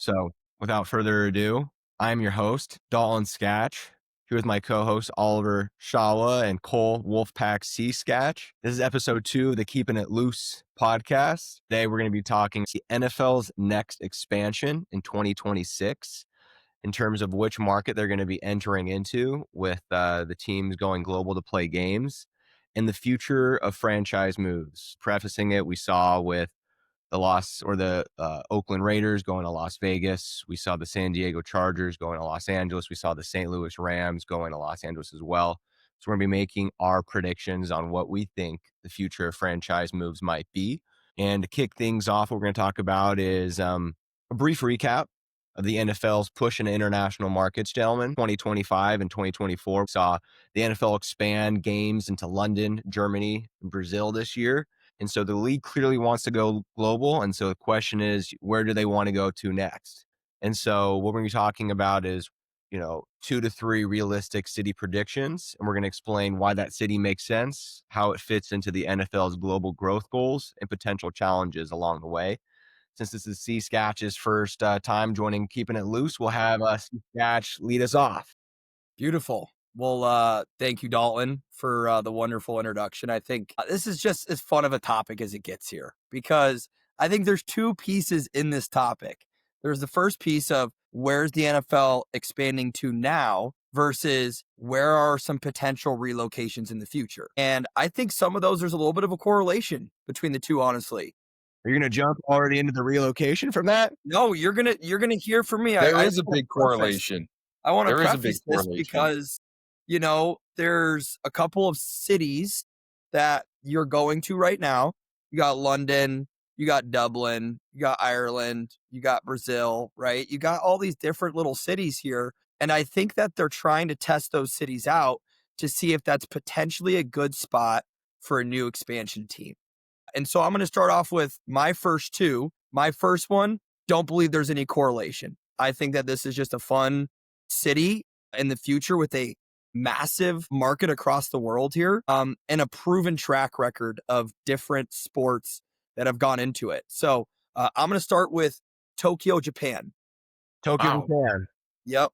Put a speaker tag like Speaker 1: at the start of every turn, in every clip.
Speaker 1: So without further ado, I'm your host, Dalton Skach, here with my co-hosts, Oliver Shawa and Cole Wolfpack Skach. This is episode 2 of the Keeping It Loose podcast. Today, we're going to be talking the NFL's next expansion in 2026 in terms of which market they're going to be entering into with the teams going global to play games and the future of franchise moves. Prefacing it, we saw with the Oakland Raiders going to Las Vegas. We saw the San Diego Chargers going to Los Angeles. We saw the St. Louis Rams going to Los Angeles as well. So we're going to be making our predictions on what we think the future of franchise moves might be. And to kick things off, what we're going to talk about is a brief recap of the NFL's push into international markets, gentlemen. 2025 and 2024 saw the NFL expand games into London, Germany, and Brazil this year. And so the league clearly wants to go global. And so the question is, where do they want to go to next? And so what we're going to be talking about is, 2 to 3 realistic city predictions. And we're going to explain why that city makes sense, how it fits into the NFL's global growth goals and potential challenges along the way. Since this is C. Skach's first time joining Keeping It Loose, we'll have C. Skach lead us off.
Speaker 2: Beautiful. Well, thank you, Dalton, for the wonderful introduction. I think this is just as fun of a topic as it gets here, because I think there's 2 pieces in this topic. There's the first piece of where's the NFL expanding to now versus where are some potential relocations in the future. And I think some of those, there's a little bit of a correlation between the two, honestly.
Speaker 1: Are you going to jump already into the relocation from that?
Speaker 2: No, you're gonna hear from me.
Speaker 3: There is a big correlation.
Speaker 2: I want to preface this because, there's a couple of cities that you're going to right now. You got London, you got Dublin, you got Ireland, you got Brazil, right? You got all these different little cities here. And I think that they're trying to test those cities out to see if that's potentially a good spot for a new expansion team. And so I'm going to start off with my first 2. My first one, don't believe there's any correlation. I think that this is just a fun city in the future with a massive market across the world here, and a proven track record of different sports that have gone into it. So I'm going to start with Tokyo, Japan.
Speaker 1: Tokyo, Japan.
Speaker 2: Yep.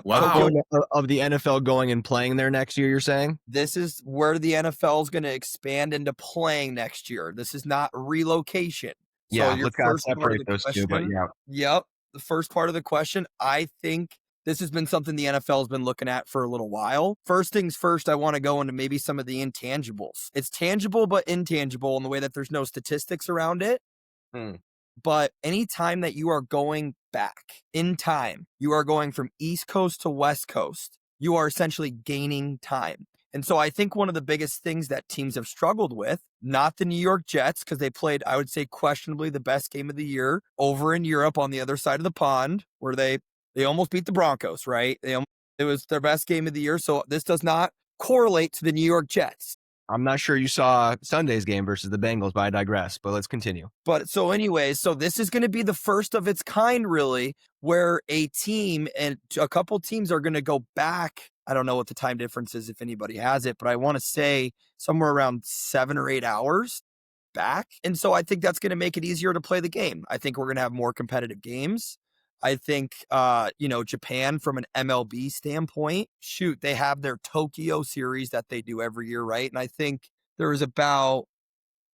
Speaker 3: Wow.
Speaker 1: Of the NFL going and playing there next year, you're saying?
Speaker 2: This is where the NFL is going to expand into playing next year. This is not relocation.
Speaker 1: Yeah,
Speaker 2: so
Speaker 1: let's kind of separate those two, but yeah.
Speaker 2: Yep. The first part of the question, I think this has been something the NFL has been looking at for a little while. First things first, I want to go into maybe some of the intangibles. It's tangible but intangible in the way that there's no statistics around it. But anytime that you are going back in time, you are going from East Coast to West Coast, you are essentially gaining time. And so I think one of the biggest things that teams have struggled with, not the New York Jets, because they played, I would say, questionably the best game of the year over in Europe on the other side of the pond, where they almost beat the Broncos, right? It was their best game of the year. So this does not correlate to the New York Jets.
Speaker 1: I'm not sure you saw Sunday's game versus the Bengals, but I digress. But let's continue.
Speaker 2: But so anyways, so this is going to be the first of its kind, really, where a team and a couple teams are going to go back. I don't know what the time difference is if anybody has it, but I want to say somewhere around 7 or 8 hours back. And so I think that's going to make it easier to play the game. I think we're going to have more competitive games. I think, Japan from an MLB standpoint, they have their Tokyo series that they do every year, right? And I think there was about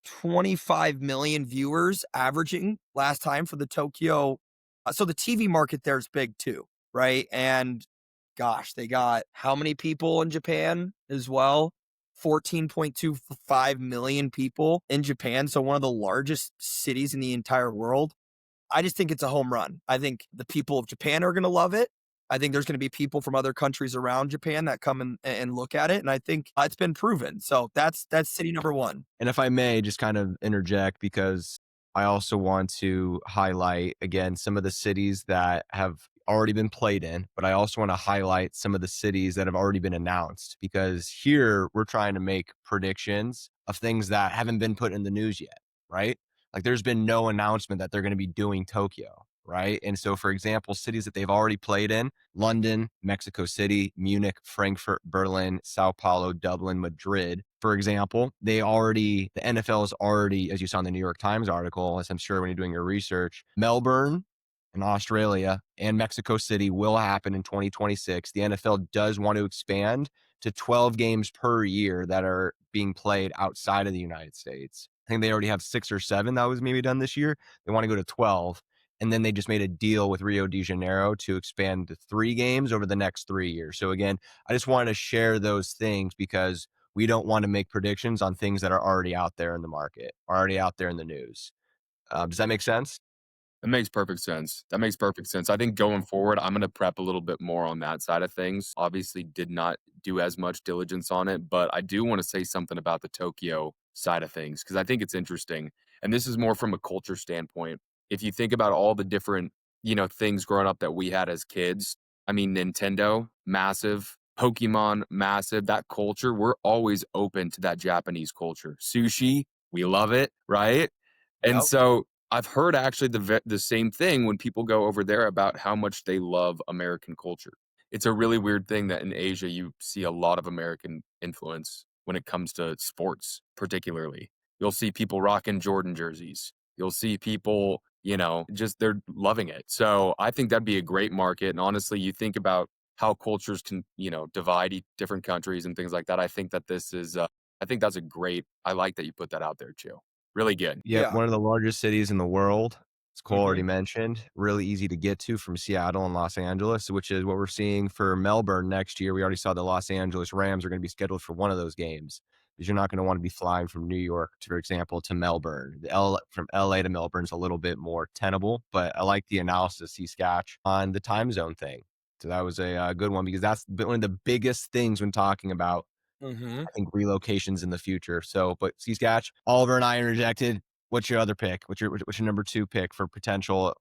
Speaker 2: 25 million viewers averaging last time for the Tokyo. So the TV market there is big too, right? And gosh, they got how many people in Japan as well? 14.25 million people in Japan. So one of the largest cities in the entire world. I just think it's a home run. I think the people of Japan are going to love it. I think there's going to be people from other countries around Japan that come and look at it. And I think it's been proven. So that's city number 1.
Speaker 1: And if I may just kind of interject, because I also want to highlight, again, some of the cities that have already been played in, but I also want to highlight some of the cities that have already been announced, because here we're trying to make predictions of things that haven't been put in the news yet, right? Like there's been no announcement that they're going to be doing Tokyo, right? And so, for example, cities that they've already played in: London, Mexico City, Munich, Frankfurt, Berlin, Sao Paulo, Dublin, Madrid. For example, the NFL is already, as you saw in the New York Times article, as I'm sure when you're doing your research, Melbourne and Australia and Mexico City will happen in 2026. The NFL does want to expand to 12 games per year that are being played outside of the United States. I think they already have 6 or 7 that was maybe done this year. They want to go to 12. And then they just made a deal with Rio de Janeiro to expand to 3 games over the next 3 years. So again, I just wanted to share those things because we don't want to make predictions on things that are already out there in the market, already out there in the news. Does that make sense?
Speaker 3: That makes perfect sense. That makes perfect sense. I think going forward, I'm going to prep a little bit more on that side of things. Obviously, did not do as much diligence on it, but I do want to say something about the Tokyo side of things because I think it's interesting. And this is more from a culture standpoint. If you think about all the different, things growing up that we had as kids, I mean, Nintendo, massive. Pokemon, massive. That culture, we're always open to that Japanese culture. Sushi, we love it, right? And
Speaker 2: Yep.
Speaker 3: so I've heard actually the same thing when people go over there about how much they love American culture. It's a really weird thing that in Asia you see a lot of American influence when it comes to sports, particularly. You'll see people rocking Jordan jerseys. You'll see people, just they're loving it. So I think that'd be a great market. And honestly, you think about how cultures can, divide different countries and things like that. I think that I think that's I like that you put that out there, too. Really good.
Speaker 1: Yep,
Speaker 2: Yeah.
Speaker 1: one of the largest cities in the world, as Cole already
Speaker 3: Mhm.
Speaker 1: mentioned. Really easy to get to from Seattle and Los Angeles, which is what we're seeing for Melbourne next year. We already saw the Los Angeles Rams are going to be scheduled for one of those games because you're not going to want to be flying from New York, for example, to Melbourne. From LA to Melbourne is a little bit more tenable, but I like the analysis, Skach, on the time zone thing. So that was a good one because that's one of the biggest things when talking about
Speaker 2: Mm-hmm.
Speaker 1: I think relocations in the future. So, but Skach, Oliver and I interjected. What's your other pick? What's your number 2 pick for potential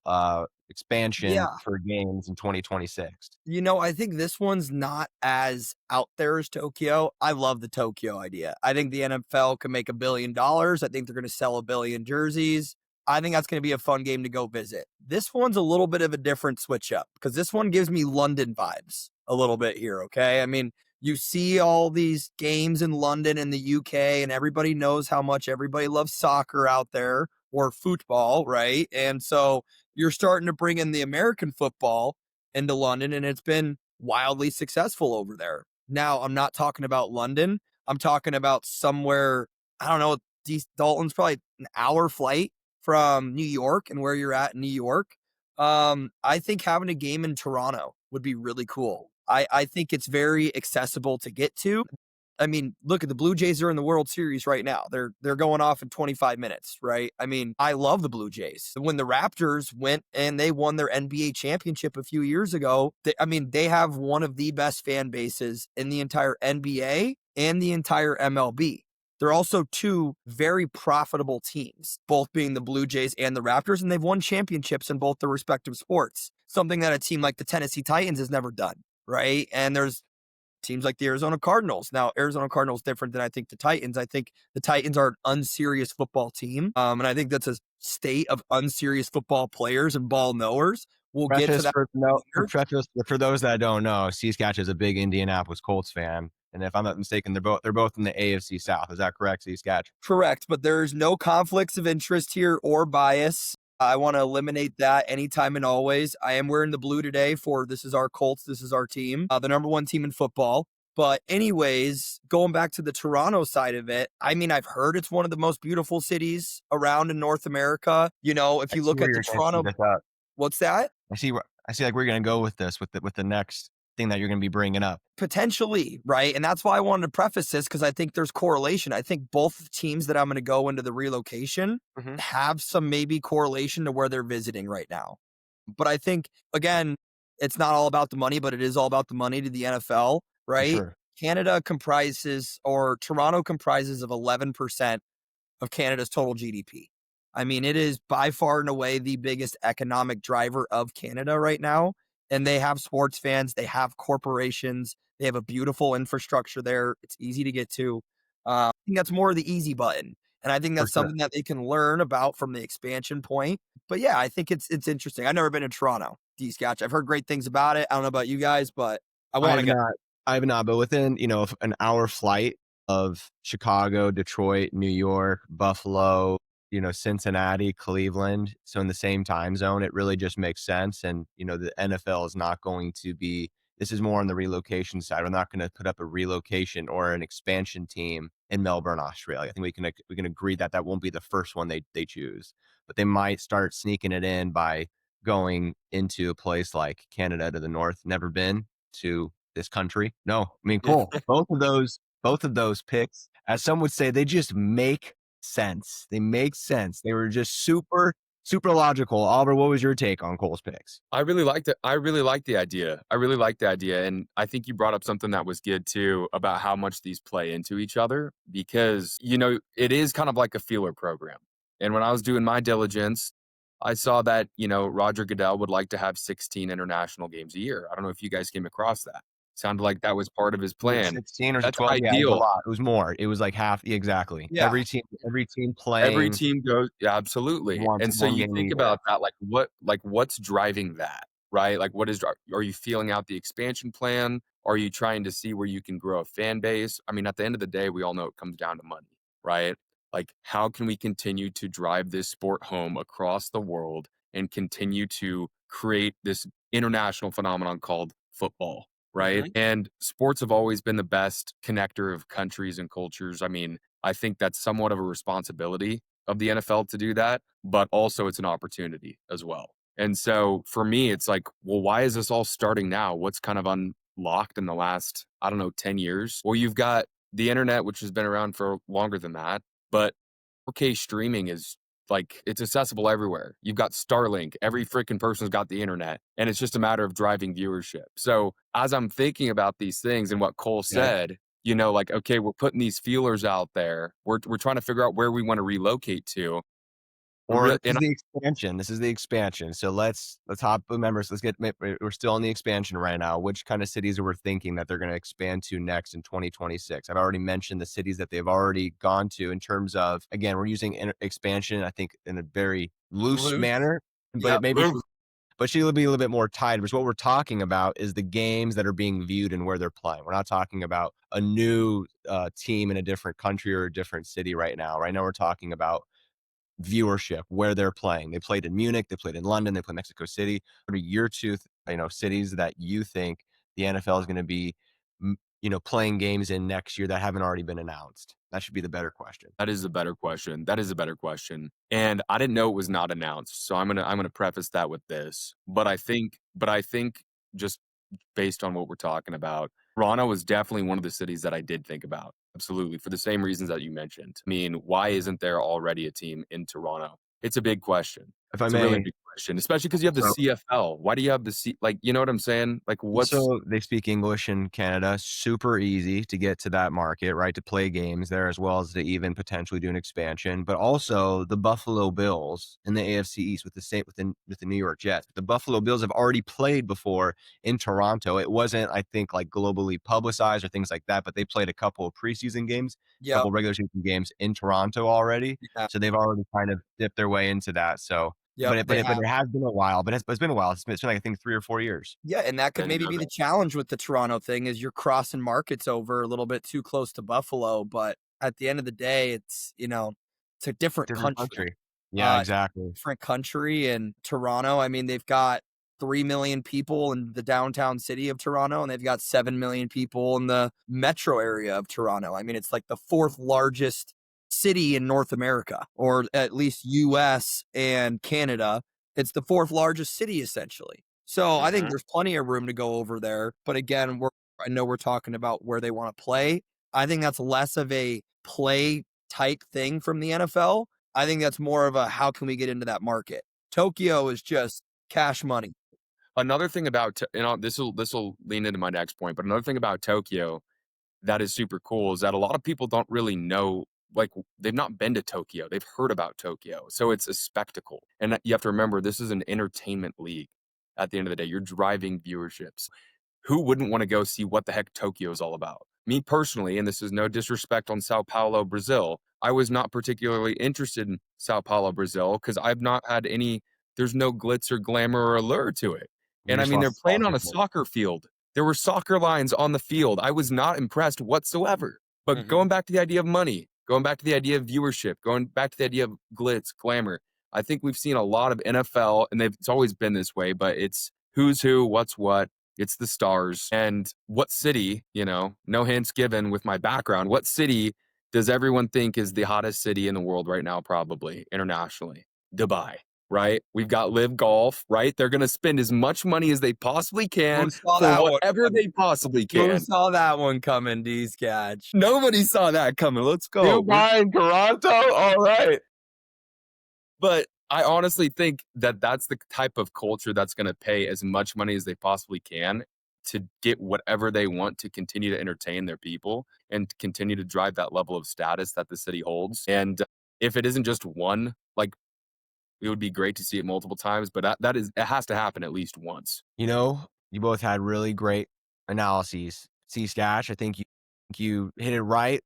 Speaker 1: expansion
Speaker 2: Yeah.
Speaker 1: for games in 2026?
Speaker 2: I think this one's not as out there as Tokyo. I love the Tokyo idea. I think the NFL can make $1 billion. I think they're going to sell 1 billion jerseys. I think that's going to be a fun game to go visit. This one's a little bit of a different switch up because this one gives me London vibes a little bit here. Okay. I mean, you see all these games in London and the UK, and everybody knows how much everybody loves soccer out there or football, right? And so you're starting to bring in the American football into London, and it's been wildly successful over there. Now, I'm not talking about London. I'm talking about somewhere, I don't know, Dalton's probably an hour flight from New York and where you're at in New York. I think having a game in Toronto would be really cool. I think it's very accessible to get to. I mean, look at the Blue Jays are in the World Series right now. They're going off in 25 minutes, right? I mean, I love the Blue Jays. When the Raptors went and they won their NBA championship a few years ago, they have one of the best fan bases in the entire NBA and the entire MLB. They're also 2 very profitable teams, both being the Blue Jays and the Raptors, and they've won championships in both their respective sports, something that a team like the Tennessee Titans has never done, right? And there's teams like the Arizona Cardinals. Now, Arizona Cardinals different than I think the Titans. I think the Titans are an unserious football team. And I think that's a state of unserious football players and ball knowers. We'll get to that
Speaker 1: For those that don't know, Skach is a big Indianapolis Colts fan. And if I'm not mistaken, they're both in the AFC South. Is that correct, Skach?
Speaker 2: Correct, but there's no conflicts of interest here or bias. I want to eliminate that anytime and always. I am wearing the blue today for this is our Colts, this is our team, the number 1 team in football. But anyways, going back to the Toronto side of it, I mean, I've heard it's one of the most beautiful cities around in North America. If you look at the Toronto, what's that?
Speaker 1: I see like we're going to go with this with the next thing that you're going to be bringing up.
Speaker 2: Potentially, right? And that's why I wanted to preface this because I think there's correlation. I think both teams that I'm going to go into the relocation have some maybe correlation to where they're visiting right now. But I think, again, it's not all about the money, but it is all about the money to the NFL, right?
Speaker 1: Sure.
Speaker 2: Toronto comprises of 11% of Canada's total GDP. I mean, it is by far and away the biggest economic driver of Canada right now. And they have sports fans, they have corporations, they have a beautiful infrastructure there. It's easy to get to. I think that's more of the easy button. And I think that's something that they can learn about from the expansion point. But yeah, I think it's interesting. I've never been to Toronto, Skach. I've heard great things about it. I don't know about you guys, but I want to go.
Speaker 1: I have not, but within, an hour flight of Chicago, Detroit, New York, Buffalo, Cincinnati, Cleveland, so in the same time zone, it really just makes sense. And, the NFL is not going to be, this is more on the relocation side. We're not going to put up a relocation or an expansion team in Melbourne, Australia. I think we can agree that that won't be the first one they choose, but they might start sneaking it in by going into a place like Canada to the north. Never been to this country. No, I mean, cool. Both of those picks, as some would say, they just make sense. They make sense. They were just super logical. Oliver, what was your take on Cole's picks?
Speaker 3: I really liked it. I really like the idea. And I think you brought up something that was good too about how much these play into each other, because, it is kind of like a feeler program. And when I was doing my diligence, I saw that, Roger Goodell would like to have 16 international games a year. I don't know if you guys came across that. Sounded like that was part of his plan.
Speaker 1: 16 or
Speaker 3: That's
Speaker 1: 12? Yeah, it was a
Speaker 3: ideal.
Speaker 1: lot. It was more. It was like half. Exactly.
Speaker 2: Yeah.
Speaker 1: Every team playing.
Speaker 3: Every team goes, yeah, absolutely. And so you think about that, what's driving that, right? Like, are you feeling out the expansion plan? Are you trying to see where you can grow a fan base? I mean, at the end of the day, we all know it comes down to money, right? Like, how can we continue to drive this sport home across the world and continue to create this international phenomenon called football? Right.
Speaker 2: Mm-hmm.
Speaker 3: And sports have always been the best connector of countries and cultures. I mean, I think that's somewhat of a responsibility of the NFL to do that, but also it's an opportunity as well. And so for me, it's like, well, why is this all starting now? What's kind of unlocked in the last, 10 years? Well, you've got the internet, which has been around for longer than that, but 4K streaming is it's accessible everywhere. You've got Starlink. Every freaking person's got the internet, and it's just a matter of driving viewership. So as I'm thinking about these things and what Cole said, okay, we're putting these feelers out there. We're trying to figure out where we want to relocate to.
Speaker 1: Or this is the expansion. So let's hop. Remember, we're still in the expansion right now. Which kind of cities are we thinking that they're going to expand to next in 2026? I've already mentioned the cities that they've already gone to in terms of, again, we're using expansion, I think, in a very loose manner, but but she'll be a little bit more tied, because what we're talking about is the games that are being viewed and where they're playing. We're not talking about a new team in a different country or a different city right now. Right now, we're talking about viewership, where they're playing. They played in Munich, they played in London, they played Mexico City. What are your two, cities that you think the NFL is going to be, playing games in next year that haven't already been announced? That should be the better question.
Speaker 3: That is a better question. And I didn't know it was not announced. So I'm gonna preface that with this. But I think just based on what we're talking about, Toronto was definitely one of the cities that I did think about. Absolutely. For the same reasons that you mentioned. I mean, why isn't there already a team in Toronto? It's a big question.
Speaker 1: If I
Speaker 3: It's
Speaker 1: may,
Speaker 3: a really big question, especially because you have the CFL. Why do you have the you know what I'm saying?
Speaker 1: So they speak English in Canada. Super easy to get to that market, right? To play games there, as well as to even potentially do an expansion. But also the Buffalo Bills in the AFC East with the New York Jets. The Buffalo Bills have already played before in Toronto. It wasn't, I think, like globally publicized or things like that, but they played a couple of preseason games, a couple of regular season games in Toronto already.
Speaker 2: Yeah.
Speaker 1: So they've already kind of dipped their way into that. So. But it has been a while. But it's been a while. It's been like, I think, 3 or 4 years.
Speaker 2: Yeah, and that could maybe be the challenge with the Toronto thing, is you're crossing markets over a little bit too close to Buffalo. But at the end of the day, it's it's a different country.
Speaker 1: Yeah, exactly.
Speaker 2: Different country. And Toronto, I mean, they've got 3 million people in the downtown city of Toronto, and they've got 7 million people in the metro area of Toronto. I mean, it's like the 4th largest city in North America, or at least US and Canada. It's the 4th largest city, essentially. So I think there's plenty of room to go over there. But again, I know we're talking about where they want to play. I think that's less of a play type thing from the NFL. I think that's more of a, how can we get into that market? Tokyo is just cash money.
Speaker 3: Another thing about, this will lean into my next point, but another thing about Tokyo that is super cool is that a lot of people don't really know, they've not been to Tokyo. They've heard about Tokyo. So it's a spectacle. And you have to remember, this is an entertainment league. At the end of the day, you're driving viewerships. Who wouldn't want to go see what the heck Tokyo is all about? Me personally, and this is no disrespect on Sao Paulo, Brazil, I was not particularly interested in Sao Paulo, Brazil, because I've not had there's no glitz or glamour or allure to it. And I mean, they're playing on a soccer field. There were soccer lines on the field. I was not impressed whatsoever. But going back to the idea of money, going back to the idea of viewership, going back to the idea of glitz, glamour. I think we've seen a lot of NFL, and it's always been this way, but it's who's who, what's what. It's the stars. And what city, no hints given with my background, what city does everyone think is the hottest city in the world right now, probably internationally? Dubai, right? We've got Live Golf, right? They're going to spend as much money as they possibly can for whatever they possibly can.
Speaker 2: Who saw that one coming, D Skach?
Speaker 3: Nobody saw that coming. Let's go.
Speaker 1: Dubai and Toronto? All right.
Speaker 3: But I honestly think that that's the type of culture that's going to pay as much money as they possibly can to get whatever they want to continue to entertain their people and continue to drive that level of status that the city holds. And if it isn't just one, like, it would be great to see it multiple times, but it has to happen at least once.
Speaker 1: You both had really great analyses. Skach, I think you hit it right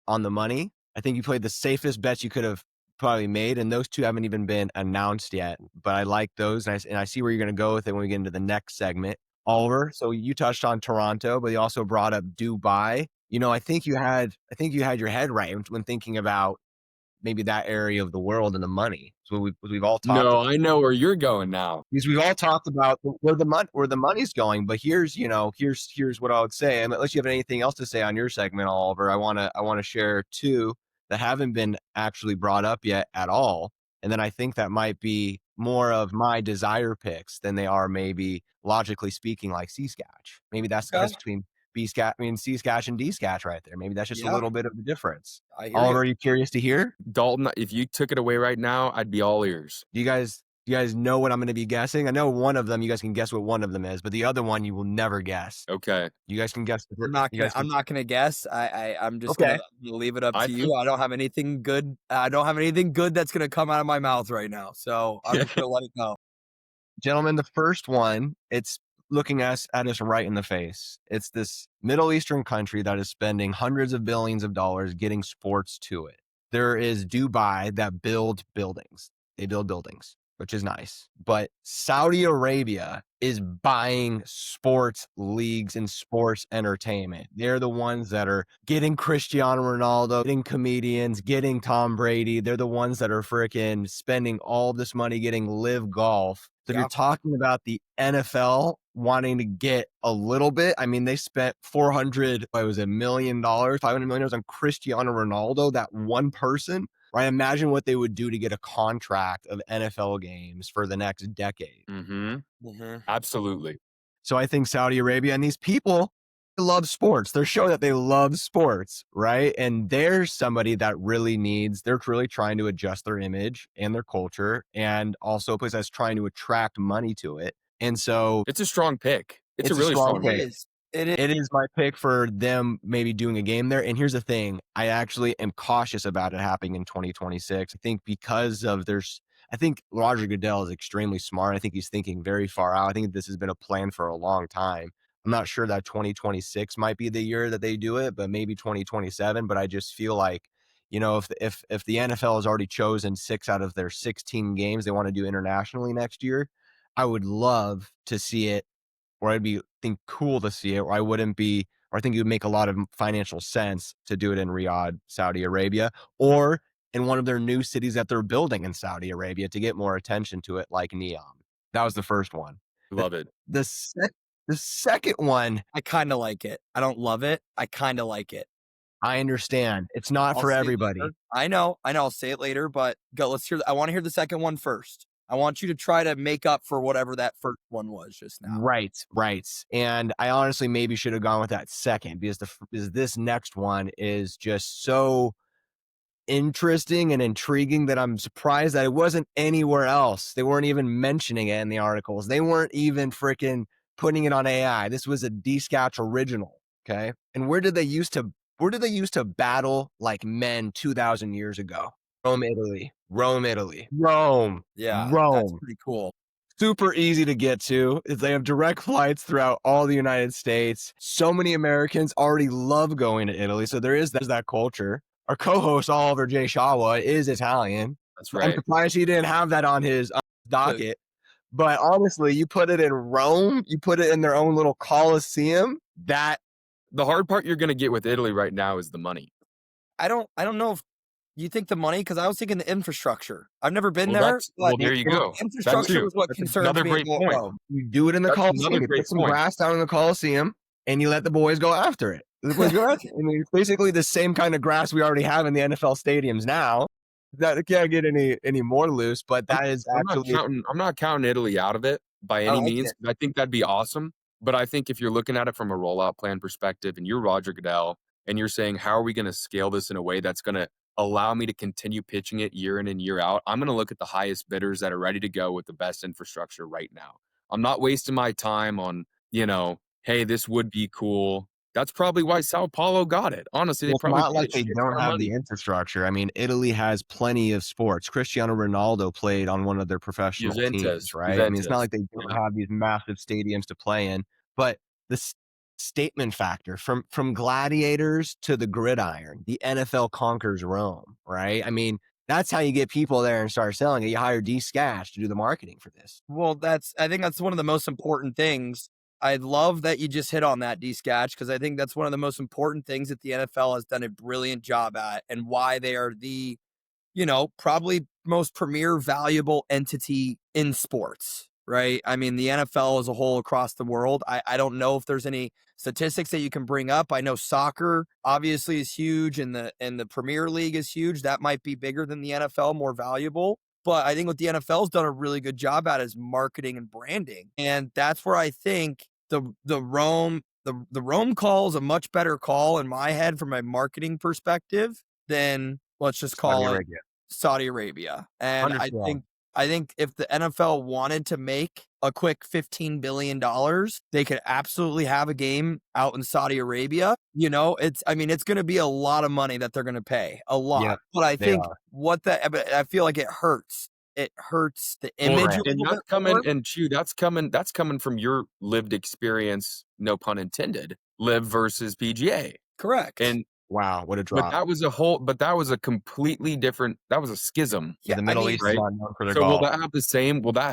Speaker 1: on the money. I think you played the safest bets you could have probably made, and those two haven't even been announced yet. But I like those, and I see where you're going to go with it when we get into the next segment. Oliver, so you touched on Toronto, but you also brought up Dubai. I think you had your head right when thinking about maybe that area of the world and the money. So we've all talked.
Speaker 3: No, I know where you're going now,
Speaker 1: because we've all talked about where the money's going. But here's what I would say. And unless you have anything else to say on your segment, Oliver, I want to share two that haven't been actually brought up yet at all. And then I think that might be more of my desire picks than they are maybe logically speaking, like C Skach. Maybe that's the difference between C Skach and D Skach right there. Maybe that's just a little bit of a difference. Oliver, are you curious to hear?
Speaker 3: Dalton, if you took it away right now, I'd be all ears.
Speaker 1: Do you guys know what I'm going to be guessing? I know one of them, you guys can guess what one of them is, but the other one you will never guess.
Speaker 3: Okay.
Speaker 1: You guys can guess.
Speaker 2: I'm not going to guess. I'm just going to leave it up to you. I don't have anything good. I don't have anything good that's going to come out of my mouth right now. So I'm just going to let it go.
Speaker 1: Gentlemen, the first one, it's looking at us right in the face. It's this Middle Eastern country that is spending hundreds of billions of dollars getting sports to it. There is Dubai that build buildings. They build buildings, which is nice. But Saudi Arabia is buying sports leagues and sports entertainment. They're the ones that are getting Cristiano Ronaldo, getting comedians, getting Tom Brady. They're the ones that are freaking spending all this money getting Live Golf. So if you're talking about the NFL wanting to get a little bit, I mean, they spent $500 million on Cristiano Ronaldo, that one person. Right? Imagine what they would do to get a contract of NFL games for the next decade.
Speaker 3: Absolutely.
Speaker 1: So I think Saudi Arabia and these people love sports. They're showing that they love sports, right? And there's somebody that they're really trying to adjust their image and their culture, and also a place that's trying to attract money to it. And so
Speaker 3: it's a strong pick. It's a really strong pick.
Speaker 1: It is my pick for them maybe doing a game there. And here's the thing. I actually am cautious about it happening in 2026. I think because of I think Roger Goodell is extremely smart. I think he's thinking very far out. I think this has been a plan for a long time. I'm not sure that 2026 might be the year that they do it, but maybe 2027. But I just feel like, if the NFL has already chosen 6 out of their 16 games they want to do internationally next year, I would love to see it, or I'd think cool to see it, or I think it would make a lot of financial sense to do it in Riyadh, Saudi Arabia, or in one of their new cities that they're building in Saudi Arabia to get more attention to it, like Neom. That was the first one.
Speaker 3: Love it.
Speaker 1: The second one,
Speaker 2: I kind of like it. I don't love it. I kind of like it.
Speaker 1: I understand. It's not for everybody.
Speaker 2: I know. I'll say it later, but go. I want to hear the second one first. I want you to try to make up for whatever that first one was just now.
Speaker 1: Right. And I honestly maybe should have gone with that second because this next one is just so interesting and intriguing that I'm surprised that it wasn't anywhere else. They weren't even mentioning it in the articles. They weren't even freaking putting it on AI. This was a D Skach original. Okay. And where did they used to battle like men 2,000 years ago? Rome, Italy.
Speaker 2: Yeah,
Speaker 1: Rome.
Speaker 2: That's pretty cool.
Speaker 1: Super easy to get to. They have direct flights throughout all the United States. So many Americans already love going to Italy. So there's that culture. Our co-host, Oliver J. Shawa, is Italian.
Speaker 3: That's right.
Speaker 1: I'm surprised he didn't have that on his docket. But honestly, you put it in Rome, you put it in their own little Colosseum.
Speaker 3: The hard part you're going to get with Italy right now is the money.
Speaker 2: I don't know if you think the money, because I was thinking the infrastructure. I've never been
Speaker 3: Well,
Speaker 2: there, but
Speaker 3: there you go. That
Speaker 2: infrastructure
Speaker 3: too.
Speaker 2: was what
Speaker 3: That's
Speaker 2: concerns
Speaker 3: another
Speaker 2: me
Speaker 3: great
Speaker 2: about
Speaker 3: point.
Speaker 2: Rome.
Speaker 1: You do it in the
Speaker 3: That's another
Speaker 1: Coliseum. You
Speaker 3: great
Speaker 1: put some
Speaker 3: point.
Speaker 1: grass down in the Coliseum, and you let the boys go after it. The boys go after it. I mean, it's basically the same kind of grass we already have in the NFL stadiums now. That can't get any more loose, but that is actually.
Speaker 3: I'm not counting Italy out of it by any means. I think that'd be awesome. But I think if you're looking at it from a rollout plan perspective and you're Roger Goodell and you're saying, how are we going to scale this in a way that's going to allow me to continue pitching it year in and year out? I'm going to look at the highest bidders that are ready to go with the best infrastructure right now. I'm not wasting my time on, hey, this would be cool. That's probably why Sao Paulo got it. Honestly, they probably
Speaker 1: not like they don't have the infrastructure. I mean, Italy has plenty of sports. Cristiano Ronaldo played on one of their professional teams, right? I mean, it's not like they don't have these massive stadiums to play in, but the statement factor from gladiators to the gridiron, the NFL conquers Rome, right? I mean, that's how you get people there and start selling it. You hire D. Skach to do the marketing for this.
Speaker 2: Well, I think that's one of the most important things. I love that you just hit on that, D. Skach, because I think that's one of the most important things that the NFL has done a brilliant job at, and why they are the, probably most premier valuable entity in sports, right? I mean, the NFL as a whole across the world, I don't know if there's any statistics that you can bring up. I know soccer obviously is huge, and the Premier League is huge. That might be bigger than the NFL, more valuable. But I think what the NFL's done a really good job at is marketing and branding. And that's where I think the Rome call is a much better call in my head from a marketing perspective than, let's just call it Saudi Arabia. And I think if the NFL wanted to make a quick $15 billion, they could absolutely have a game out in Saudi Arabia. It's going to be a lot of money that they're going to pay, a lot. Yeah, but I think I feel like it hurts. It hurts the image.
Speaker 3: And that's coming, and Chew, that's coming from your lived experience, no pun intended, live versus PGA.
Speaker 2: Correct.
Speaker 3: And
Speaker 1: wow, what a drop.
Speaker 3: But that was a completely different, that was a schism.
Speaker 1: Yeah, the Middle East is not known for their
Speaker 3: golf.
Speaker 1: Will
Speaker 3: that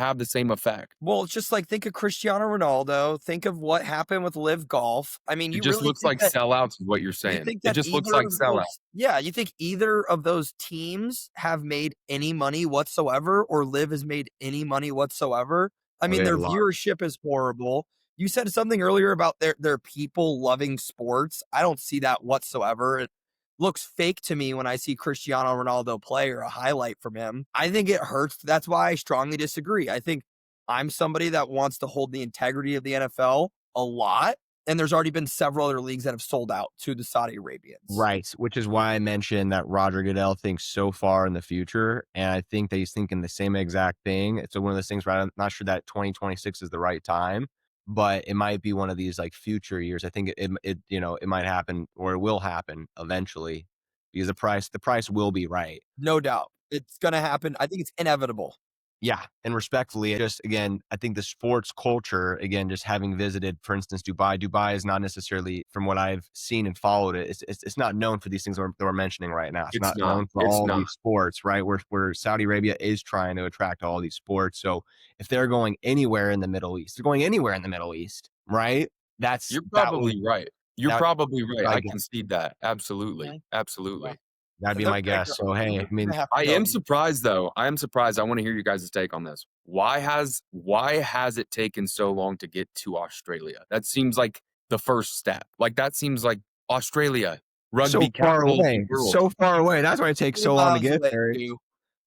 Speaker 3: have the same effect?
Speaker 2: Well, it's just like, think of Cristiano Ronaldo, think of what happened with Live Golf. I mean,
Speaker 3: it just looks like sellouts is what you're saying. It just looks like sellouts.
Speaker 2: Yeah, you think either of those teams have made any money whatsoever, or Live has made any money whatsoever? I mean, their viewership is horrible. You said something earlier about their people loving sports. I don't see that whatsoever. It looks fake to me when I see Cristiano Ronaldo play or a highlight from him. I think it hurts. That's why I strongly disagree. I think I'm somebody that wants to hold the integrity of the NFL a lot. And there's already been several other leagues that have sold out to the Saudi Arabians.
Speaker 1: Right, which is why I mentioned that Roger Goodell thinks so far in the future. And I think that he's thinking the same exact thing. It's one of those things where I'm not sure that 2026 is the right time, but it might be one of these like future years. I think it might happen, or it will happen eventually, because the price will be right.
Speaker 2: No doubt. It's going to happen. I think it's inevitable.
Speaker 1: Yeah. And respectfully, just again, I think the sports culture, again, just having visited, for instance, Dubai is not necessarily, from what I've seen and followed it, it's not known for these things that we're mentioning right now. It's not known for all these sports, right? Where Saudi Arabia is trying to attract all these sports. So if they're going anywhere in the Middle East, right?
Speaker 3: You're probably right. You're probably right. I concede that. Absolutely.
Speaker 2: Okay.
Speaker 3: Absolutely.
Speaker 2: Yeah.
Speaker 1: That'd be my guess. So, hey, I mean,
Speaker 3: I am surprised though. I am surprised. I want to hear you guys' take on this. Why has it taken so long to get to Australia? That seems like the first step. Like that seems like Australia, rugby capital of the world.
Speaker 1: So far away. That's why it takes so long to get there.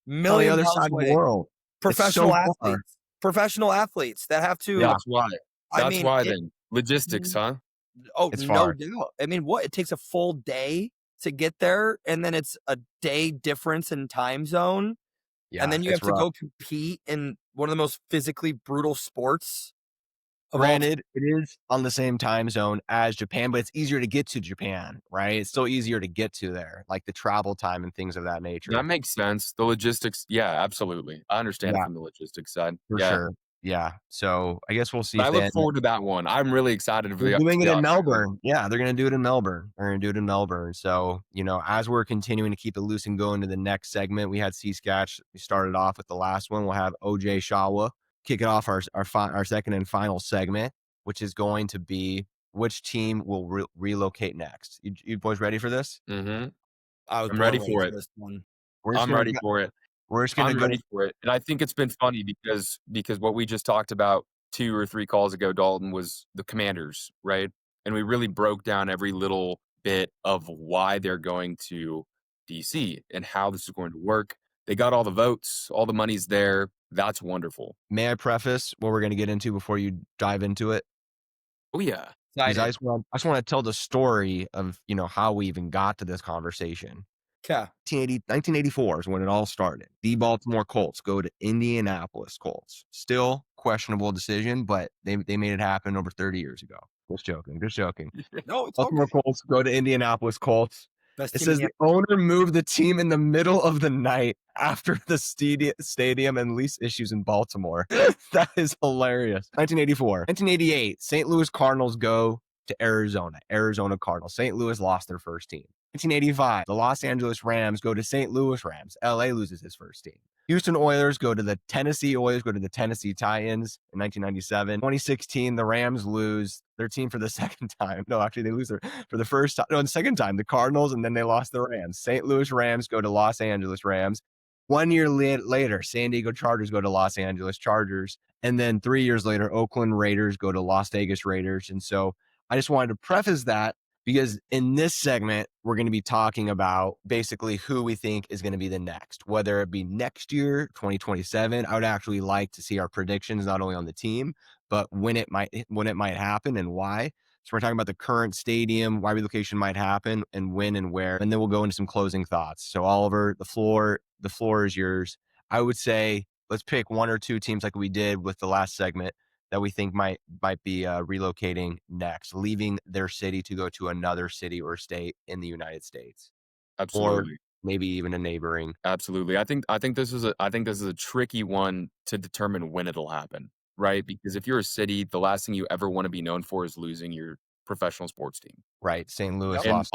Speaker 2: Million
Speaker 1: other side of the world.
Speaker 2: Professional athletes. Professional athletes that have to.
Speaker 3: Yeah, that's why. That's why then. Logistics, huh?
Speaker 2: Oh, no doubt. I mean, it takes a full day to get there, and then it's a day difference in time zone. Yeah, and then you have to go compete in one of the most physically brutal sports.
Speaker 1: Granted, it is on the same time zone as Japan, but it's easier to get to Japan, right? It's still easier to get to there, like the travel time and things of that nature.
Speaker 3: That makes sense. The logistics, yeah, absolutely. I understand it from the logistics side.
Speaker 1: For sure. Yeah. So I guess we'll see.
Speaker 3: But I look forward to that one. I'm really excited for
Speaker 1: doing it in Melbourne. Yeah, they're going to do it in Melbourne. They're going to do it in Melbourne. So, as we're continuing to keep it loose and going to the next segment, we had C. Skach. We started off with the last one. We'll have OJ Shawa kick it off our second and final segment, which is going to be which team will relocate next. You boys ready for this?
Speaker 3: Mm-hmm.
Speaker 2: I was
Speaker 3: I'm ready
Speaker 2: born ready
Speaker 3: for
Speaker 2: for
Speaker 3: it.
Speaker 2: this one.
Speaker 3: I'm ready for it.
Speaker 1: We're just gonna
Speaker 3: I'm
Speaker 1: go.
Speaker 3: ready for it. And I think it's been funny because what we just talked about 2 or 3 calls ago, Dalton, was the Commanders, right? And we really broke down every little bit of why they're going to DC and how this is going to work. They got all the votes, all the money's there. That's wonderful.
Speaker 1: May I preface what we're gonna get into before you dive into it?
Speaker 3: Oh yeah.
Speaker 1: Because I just want to tell the story of, how we even got to this conversation.
Speaker 2: Okay.
Speaker 1: 1984 is when it all started. The Baltimore Colts go to Indianapolis Colts. Still questionable decision, but they made it happen over 30 years ago. Just joking.
Speaker 2: No, it's
Speaker 1: Baltimore
Speaker 2: okay.
Speaker 1: Colts go to Indianapolis Colts.
Speaker 2: Best
Speaker 1: It
Speaker 2: team
Speaker 1: says
Speaker 2: in
Speaker 1: the owner moved the team in the middle of the night after the stadium and lease issues in Baltimore. That is hilarious. 1984. 1988, St. Louis Cardinals go to Arizona. Arizona Cardinals. St. Louis lost their first team. 1985, the Los Angeles Rams go to St. Louis Rams. LA loses his first team. Houston Oilers go to the Tennessee Titans in 1997. 2016, the Rams lose their team for the second time. No, actually, they lose for the first time. No, the second time, the Cardinals, and then they lost the Rams. St. Louis Rams go to Los Angeles Rams. 1 year later, San Diego Chargers go to Los Angeles Chargers. And then 3 years later, Oakland Raiders go to Las Vegas Raiders. And so I just wanted to preface that because in this segment, we're going to be talking about basically who we think is going to be the next, whether it be next year, 2027. I would actually like to see our predictions, not only on the team, but when it might happen and why. So we're talking about the current stadium, why relocation might happen, and when and where. And then we'll go into some closing thoughts. So Oliver, the floor is yours. I would say let's pick 1 or 2 teams like we did with the last segment that we think might be relocating next, leaving their city to go to another city or state in the United States,
Speaker 3: Absolutely.
Speaker 1: or maybe even a neighboring.
Speaker 3: Absolutely. I think this is a tricky one to determine when it'll happen, right? Because if you're a city, the last thing you ever want to be known for is losing your professional sports team.
Speaker 1: Right, St. Louis
Speaker 3: And
Speaker 1: lost.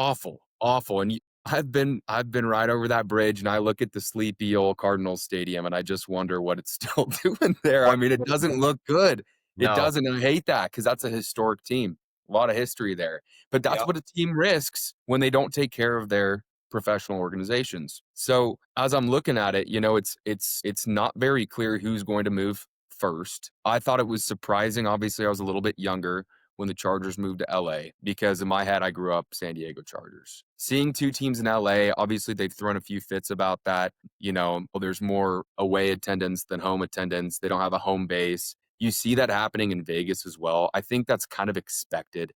Speaker 3: awful. And I've been right over that bridge, and I look at the sleepy old Cardinals Stadium, and I just wonder what it's still doing there. I mean, it doesn't look good. It
Speaker 1: No.
Speaker 3: doesn't. I hate that because that's a historic team, a lot of history there. But that's what a team risks when they don't take care of their professional organizations. So as I'm looking at it, it's not very clear who's going to move first. I thought it was surprising. Obviously, I was a little bit younger when the Chargers moved to LA because in my head, I grew up San Diego Chargers. Seeing 2 teams in LA, obviously they've thrown a few fits about that. Well, there's more away attendance than home attendance. They don't have a home base. You see that happening in Vegas as well. I think that's kind of expected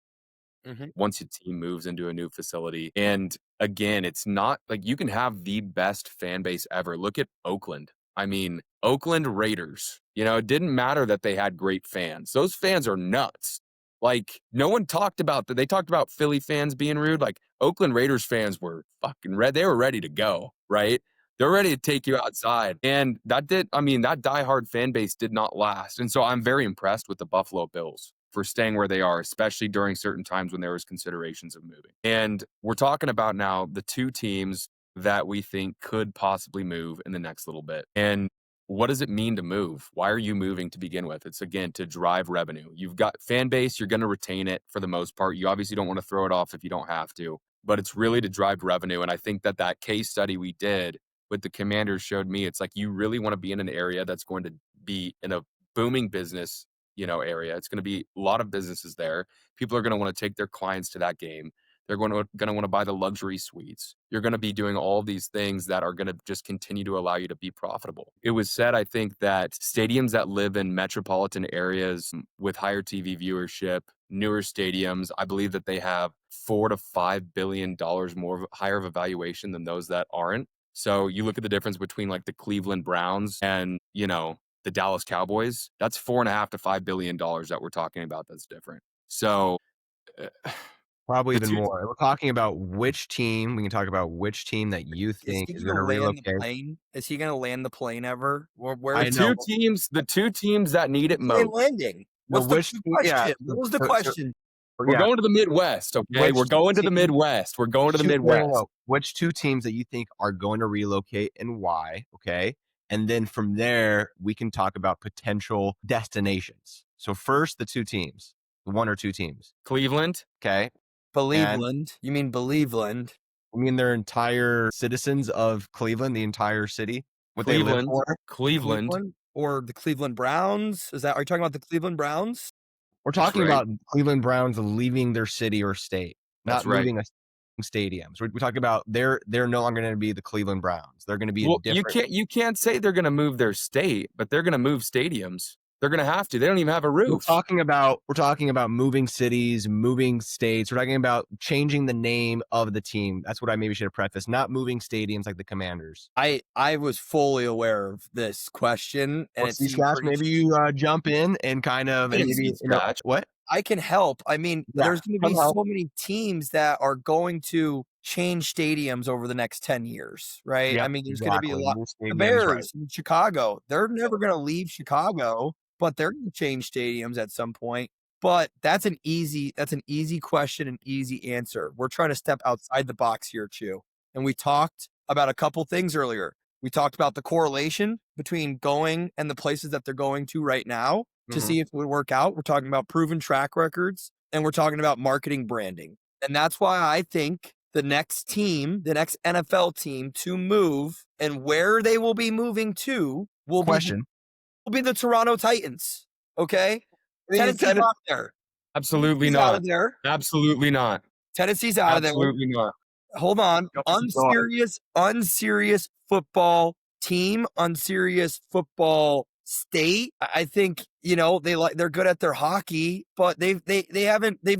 Speaker 3: once your team moves into a new facility. And again, it's not like you can have the best fan base ever. Look at Oakland. I mean, Oakland Raiders, it didn't matter that they had great fans. Those fans are nuts. Like, no one talked about that. They talked about Philly fans being rude. Like, Oakland Raiders fans were fucking red. They were ready to go, right? They're ready to take you outside. And that diehard fan base did not last. And so I'm very impressed with the Buffalo Bills for staying where they are, especially during certain times when there was considerations of moving. And we're talking about now the 2 teams that we think could possibly move in the next little bit. And what does it mean to move? Why are you moving to begin with? It's, again, to drive revenue. You've got fan base. You're going to retain it for the most part. You obviously don't want to throw it off if you don't have to, but it's really to drive revenue. And I think that case study we did with the Commanders showed me it's like you really want to be in an area that's going to be in a booming business area. It's going to be a lot of businesses there. People are going to want to take their clients to that game. They're going to want to buy the luxury suites. You're going to be doing all these things that are going to just continue to allow you to be profitable. It was said, I think, that stadiums that live in metropolitan areas with higher TV viewership, newer stadiums, I believe that they have $4 to $5 billion higher of a valuation than those that aren't. So you look at the difference between like the Cleveland Browns and, the Dallas Cowboys, that's $4.5 to $5 billion that we're talking about. That's different. So
Speaker 1: probably even more. We're talking about which team. We can talk about which team that you think is going to relocate.
Speaker 2: Is he going to land the plane ever?
Speaker 3: The 2 teams that need it most.
Speaker 2: Landing. What's the question? What was the question?
Speaker 3: We're going to the Midwest, okay? We're going to the Midwest. We're going to the Midwest.
Speaker 1: Which 2 teams that you think are going to relocate and why, okay? And then from there, we can talk about potential destinations. So first, the 2 teams, 1 or 2 teams.
Speaker 3: Cleveland.
Speaker 1: Okay.
Speaker 2: Believeland. You mean Believeland.
Speaker 1: I mean, their entire citizens of Cleveland, the entire city, what they live for.
Speaker 3: Cleveland.
Speaker 2: Or the Cleveland Browns. Are you talking about the Cleveland Browns?
Speaker 1: We're talking about Cleveland Browns leaving their city or state, not moving a stadiums. We're talking about they're no longer going to be the Cleveland Browns. They're going to be a different.
Speaker 3: You can't say they're going to move their state, but they're going to move stadiums. They're going to have to. They don't even have a roof.
Speaker 1: We're talking about moving cities, moving states. We're talking about changing the name of the team. That's what I maybe should have prefaced. Not moving stadiums like the Commanders.
Speaker 2: I was fully aware of this question, and it's
Speaker 1: Skach, maybe you jump in and kind of what?
Speaker 2: I can help. I mean, there's going to be so many teams that are going to change stadiums over the next 10 years, right?
Speaker 1: Yep,
Speaker 2: I mean, there's going to be a lot. The Bears in Chicago, they're never going to leave Chicago, but they're going to change stadiums at some point. But that's an easy question, an easy answer. We're trying to step outside the box here, Chew. And we talked about a couple things earlier. We talked about the correlation between going and the places that they're going to right now to see if it would work out. We're talking about proven track records, and we're talking about marketing branding. And that's why I think the next team, the next NFL team to move and where they will be moving to will be the Toronto Titans. Okay? Tennessee's out there.
Speaker 3: Absolutely not. Out of there. Absolutely not.
Speaker 2: Tennessee's out of there.
Speaker 3: Absolutely not.
Speaker 2: Hold on. Unserious football team, unserious football state. I think, they're good at their hockey, but they've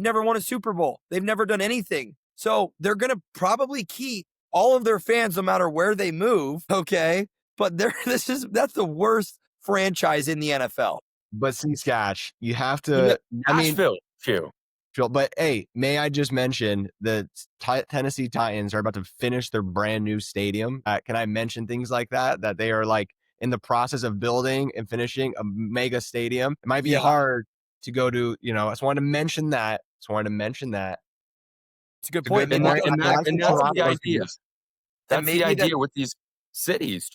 Speaker 2: never won a Super Bowl. They've never done anything. So they're going to probably keep all of their fans no matter where they move. Okay. But that's the worst franchise in the NFL.
Speaker 1: But see, Skach, you have to, but hey, may I just mention the Tennessee Titans are about to finish their brand new stadium. Can I mention things like that they are like in the process of building and finishing a mega stadium? It might be hard to go to, I just wanted to mention that.
Speaker 2: It's a good point.
Speaker 3: And that's the idea. That's the idea with these cities.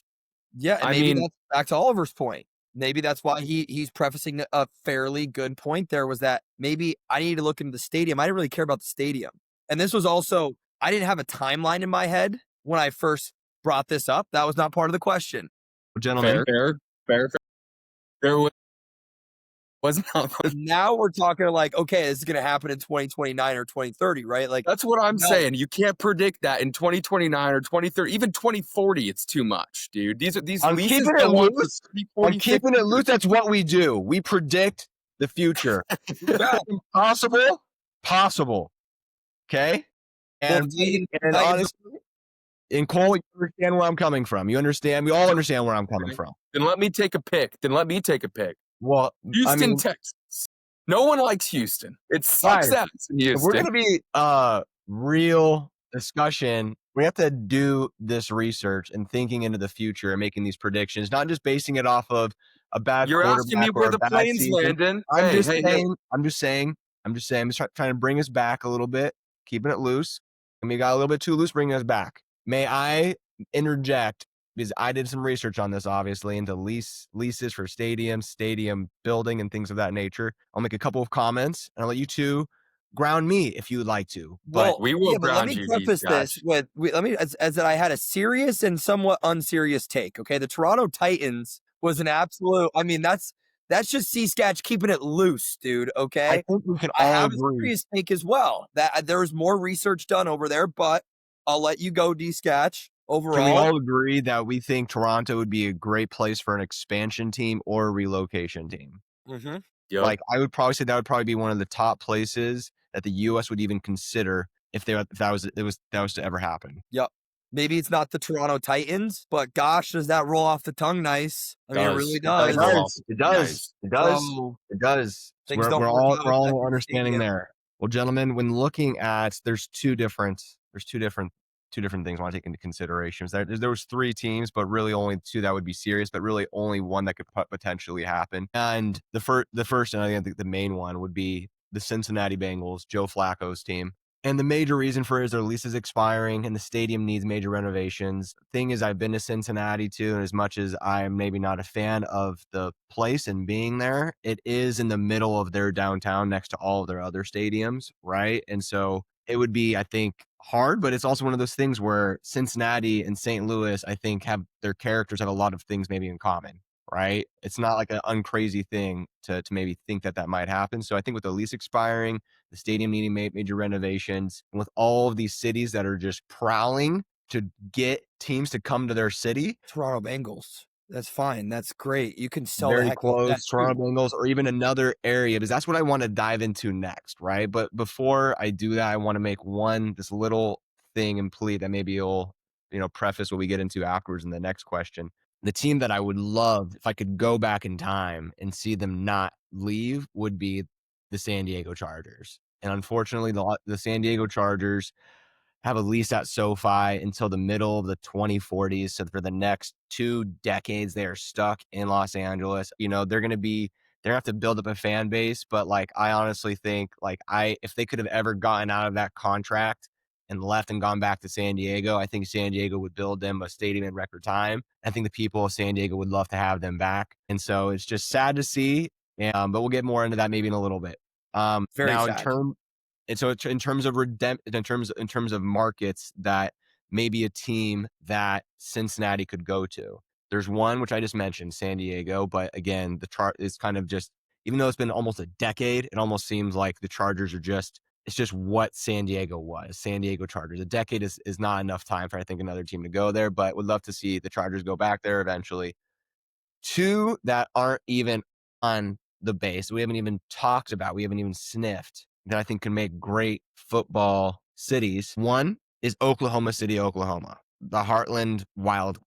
Speaker 2: Yeah, and maybe that's back to Oliver's point. Maybe that's why he's prefacing a fairly good point there, was that maybe I need to look into the stadium. I didn't really care about the stadium. And this was also, I didn't have a timeline in my head when I first brought this up. That was not part of the question.
Speaker 1: Gentlemen.
Speaker 3: Fair. There was not.
Speaker 2: Now we're talking like, okay, this is going to happen in 2029 or 2030, right? Like,
Speaker 3: that's what I'm saying. You can't predict that in 2029 or 2030, even 2040. It's too much, dude. These
Speaker 1: I'm
Speaker 3: leases
Speaker 1: keeping it loose. I'm keeping it loose. That's what we do. We predict the future. Possible. Okay. And honestly, and Cole, you understand where I'm coming from. You understand? We all understand where I'm coming from.
Speaker 3: Then let me take a pick.
Speaker 1: Well,
Speaker 3: Houston, Texas. No one likes Houston. It sucks ass in Houston.
Speaker 1: If we're going to be real discussion, we have to do this research and thinking into the future and making these predictions, not just basing it off of a bad.
Speaker 3: You're asking me where the plane's landing.
Speaker 1: I'm just saying. I'm just trying to bring us back a little bit, keeping it loose. And we got a little bit too loose, bringing us back. May I interject? Because I did some research on this, obviously, into leases for stadiums, stadium building, and things of that nature. I'll make a couple of comments, and I'll let you two ground me if you would like to.
Speaker 3: But we will ground you.
Speaker 2: Let me preface this with as that I had a serious and somewhat unserious take. Okay, the Toronto Titans was an absolute. I mean, that's just Skach keeping it loose, dude. Okay,
Speaker 1: I think we can all
Speaker 2: have
Speaker 1: agree.
Speaker 2: A serious take as well. That there's more research done over there, but I'll let you go, Skach. Overall,
Speaker 1: can we all agree that we think Toronto would be a great place for an expansion team or a relocation team?
Speaker 2: Mm-hmm.
Speaker 3: Yep.
Speaker 1: Like, I would probably say that would probably be one of the top places that the U.S. would even consider if that was to ever happen.
Speaker 2: Yep. Maybe it's not the Toronto Titans, but gosh, does that roll off the tongue nice? I mean, it really does.
Speaker 1: It does. We're all understanding there. Well, gentlemen, when looking at, there's two different things I want to take into consideration. There was 3 teams, but really only 2 that would be serious, but really only one that could potentially happen. And the first, and I think the main one would be the Cincinnati Bengals, Joe Flacco's team. And the major reason for it is their lease is expiring and the stadium needs major renovations. Thing is, I've been to Cincinnati too, and as much as I'm maybe not a fan of the place and being there, it is in the middle of their downtown next to all of their other stadiums, right? And so it would be, I think, hard, but it's also one of those things where Cincinnati and St. Louis, I think, have their characters have a lot of things maybe in common, right? It's not like an uncrazy thing to maybe think that might happen. So I think with the lease expiring, the stadium needing major renovations, and with all of these cities that are just prowling to get teams to come to their city.
Speaker 2: Toronto Bengals. That's fine. That's great. You can sell the
Speaker 1: Very
Speaker 2: heck out of that
Speaker 1: close,
Speaker 2: too.
Speaker 1: Toronto Bengals, or even another area, because that's what I want to dive into next, right? But before I do that, I want to make this little thing and plea that maybe you'll, preface what we get into afterwards in the next question. The team that I would love, if I could go back in time and see them not leave, would be the San Diego Chargers. And unfortunately, the San Diego Chargers have a lease at SoFi until the middle of the 2040s. So for the next 2 decades, they are stuck in Los Angeles. They're going to have to build up a fan base. But like, I honestly think if they could have ever gotten out of that contract and left and gone back to San Diego, I think San Diego would build them a stadium in record time. I think the people of San Diego would love to have them back. And so it's just sad to see. But we'll get more into that maybe in a little bit.
Speaker 2: Very
Speaker 1: Now
Speaker 2: sad.
Speaker 1: And so in terms of in terms of markets that maybe a team that Cincinnati could go to, there's one which I just mentioned, San Diego. But again, the chart is kind of just, even though it's been almost a decade, it almost seems like the Chargers it's just what San Diego was. San Diego Chargers. A decade is not enough time for, I think, another team to go there, but would love to see the Chargers go back there eventually. Two that aren't even on the base, we haven't even talked about, we haven't even sniffed, that I think can make great football cities. One is Oklahoma City, Oklahoma. The Heartland wild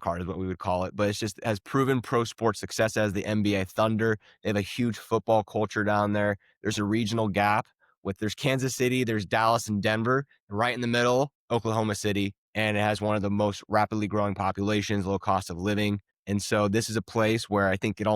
Speaker 1: card is what we would call it, but it's just has proven pro sports success as the NBA Thunder. They have a huge football culture down there. There's a regional gap there's Kansas City, there's Dallas and Denver, and right in the middle, Oklahoma City, and it has one of the most rapidly growing populations, low cost of living. And so this is a place where I think it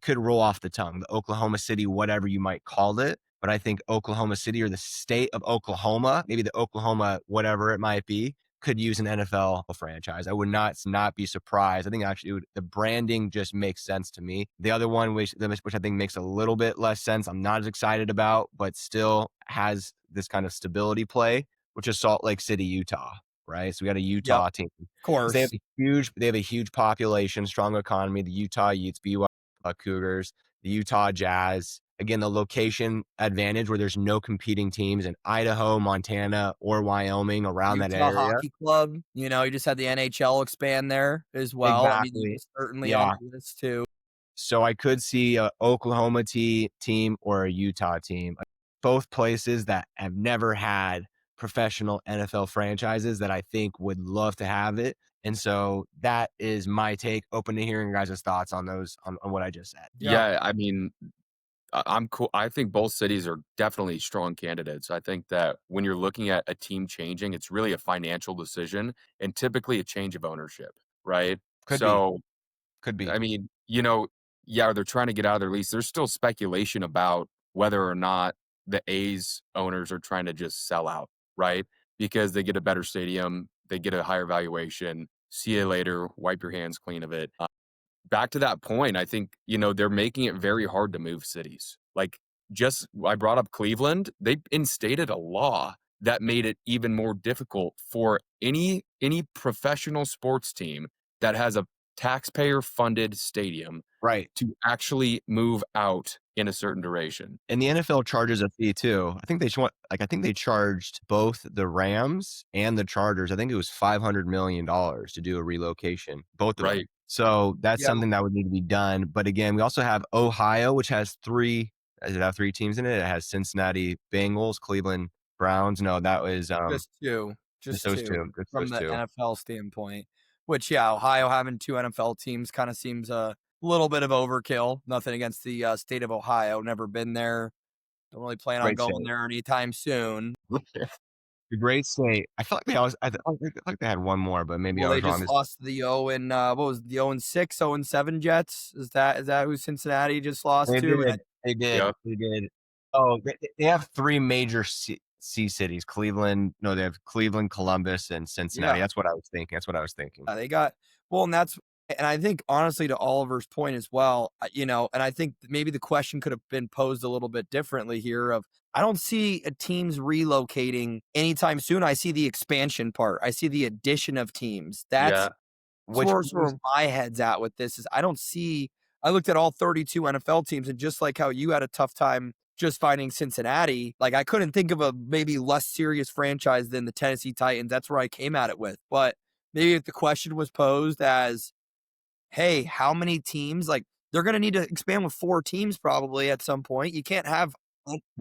Speaker 1: could roll off the tongue, the Oklahoma City, whatever you might call it. But I think Oklahoma City, or the state of Oklahoma, maybe the Oklahoma, whatever it might be, could use an NFL franchise. I would not be surprised. I think actually the branding just makes sense to me. The other one, which I think makes a little bit less sense, I'm not as excited about, but still has this kind of stability play, which is Salt Lake City, Utah. Right, so we got a Utah team.
Speaker 2: Of course,
Speaker 1: they have a huge population, strong economy. The Utah Utes, BYU Cougars, the Utah Jazz. Again, the location advantage where there's no competing teams in Idaho, Montana, or Wyoming around
Speaker 2: Utah
Speaker 1: that area.
Speaker 2: Hockey Club. You just had the NHL expand there as well.
Speaker 1: Exactly.
Speaker 2: I mean, certainly on the list too.
Speaker 1: So I could see a Oklahoma team or a Utah team, both places that have never had professional NFL franchises that I think would love to have it. And so that is my take. Open to hearing your guys' thoughts on those, on what I just said.
Speaker 3: Yeah, I mean, I'm cool. I think both cities are definitely strong candidates. I think that when you're looking at a team changing, it's really a financial decision and typically a change of ownership, right?
Speaker 1: Could be.
Speaker 3: I mean, yeah, they're trying to get out of their lease. There's still speculation about whether or not the A's owners are trying to just sell out, right? Because they get a better stadium, they get a higher valuation. See you later. Wipe your hands clean of it. Back to that point, I think, they're making it very hard to move cities. Like, I brought up Cleveland. They instated a law that made it even more difficult for any professional sports team that has a taxpayer-funded stadium,
Speaker 1: right,
Speaker 3: to actually move out in a certain duration.
Speaker 1: And the NFL charges a fee too. I think they charged both the Rams and the Chargers. I think it was $500 million to do a relocation, both of them. So that's something that would need to be done. But again, we also have Ohio, which has three teams in it. It has Cincinnati Bengals, Cleveland Browns. No, that was
Speaker 2: just two.
Speaker 1: Just those two.
Speaker 2: From the NFL standpoint. Which, Ohio having two NFL teams kind of seems a little bit of overkill. Nothing against the state of Ohio. Never been there. Don't really plan on going there anytime soon.
Speaker 1: The great state. I felt like I feel like they had one more, but maybe I was wrong.
Speaker 2: They just lost the 0-6, 0-7 Jets. Is that who Cincinnati just lost to?
Speaker 1: They did. Oh, they have three major C cities. Cleveland. No, they have Cleveland, Columbus, and Cincinnati. That's what I was thinking.
Speaker 2: They got, well, and that's And I think honestly to Oliver's point as well, and I think maybe the question could have been posed a little bit differently here of I don't see teams relocating anytime soon. I see the expansion part. I see the addition of teams. That's
Speaker 3: Yeah.
Speaker 2: where my head's at with this is I looked at all 32 NFL teams and just like how you had a tough time just finding Cincinnati, like I couldn't think of a maybe less serious franchise than the Tennessee Titans. That's where I came at it with. But maybe if the question was posed as hey, how many teams? Like they're going to need to expand with 4 teams probably at some point. You can't have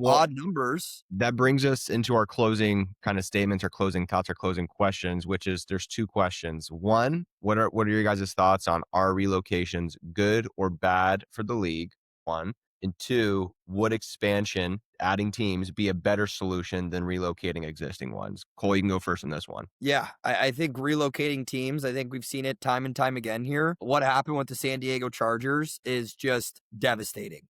Speaker 2: odd numbers.
Speaker 1: That brings us into our closing kind of statements, our closing thoughts, our closing questions, which is there's 2 questions. One, what are your guys' thoughts on are relocations good or bad for the league? 1. And 2, would expansion, adding teams, be a better solution than relocating existing ones? Cole, you can go first on this one.
Speaker 2: Yeah, I think relocating teams, I think we've seen it time and time again here. What happened with the San Diego Chargers is just devastating.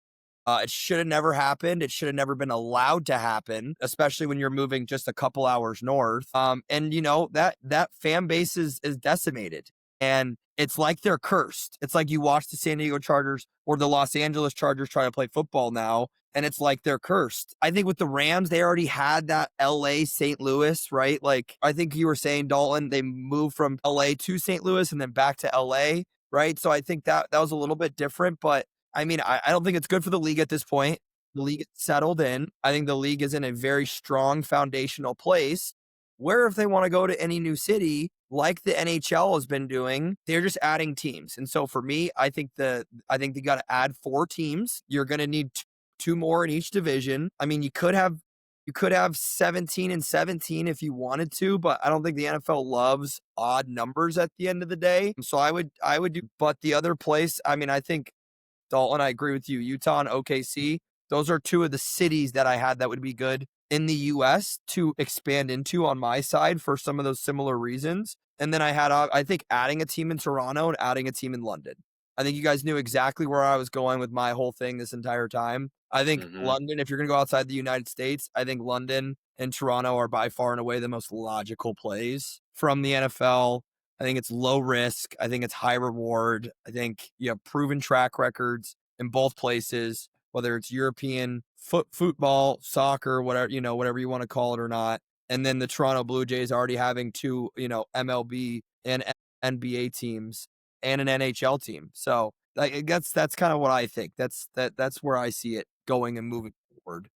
Speaker 2: It should have never happened. It should have never been allowed to happen, especially when you're moving just a couple hours north. And that fan base is decimated. And it's like they're cursed. It's like you watch the San Diego Chargers or the Los Angeles Chargers try to play football now, and it's like they're cursed. I think with the Rams, they already had that LA St. Louis, right? Like I think you were saying, Dalton, they moved from LA to St. Louis and then back to LA, right? So I think that was a little bit different, but I mean, I don't think it's good for the league at this point. The league is settled in. I think the league is in a very strong foundational place where if they want to go to any new city, like the NHL has been doing, they're just adding teams. And so for me, I think they got to add 4 teams. You're going to need 2 more in each division. I mean, you could have 17 and 17 if you wanted to, but I don't think the NFL loves odd numbers at the end of the day. So I would do, but the other place, I mean, I think Dalton, I agree with you. Utah and OKC, those are 2 of the cities that I had that would be good in the US to expand into on my side for some of those similar reasons. And then I had, I think, adding a team in Toronto and adding a team in London. I think you guys knew exactly where I was going with my whole thing this entire time. I think London, if you're going to go outside the United States, I think London and Toronto are by far and away the most logical plays from the NFL. I think it's low risk. I think it's high reward. I think you have proven track records in both places, whether it's European football, soccer, whatever you want to call it or not. And then the Toronto Blue Jays already having 2, MLB and NBA teams and an NHL team. So I guess that's kind of what I think. That's where I see it going and moving forward.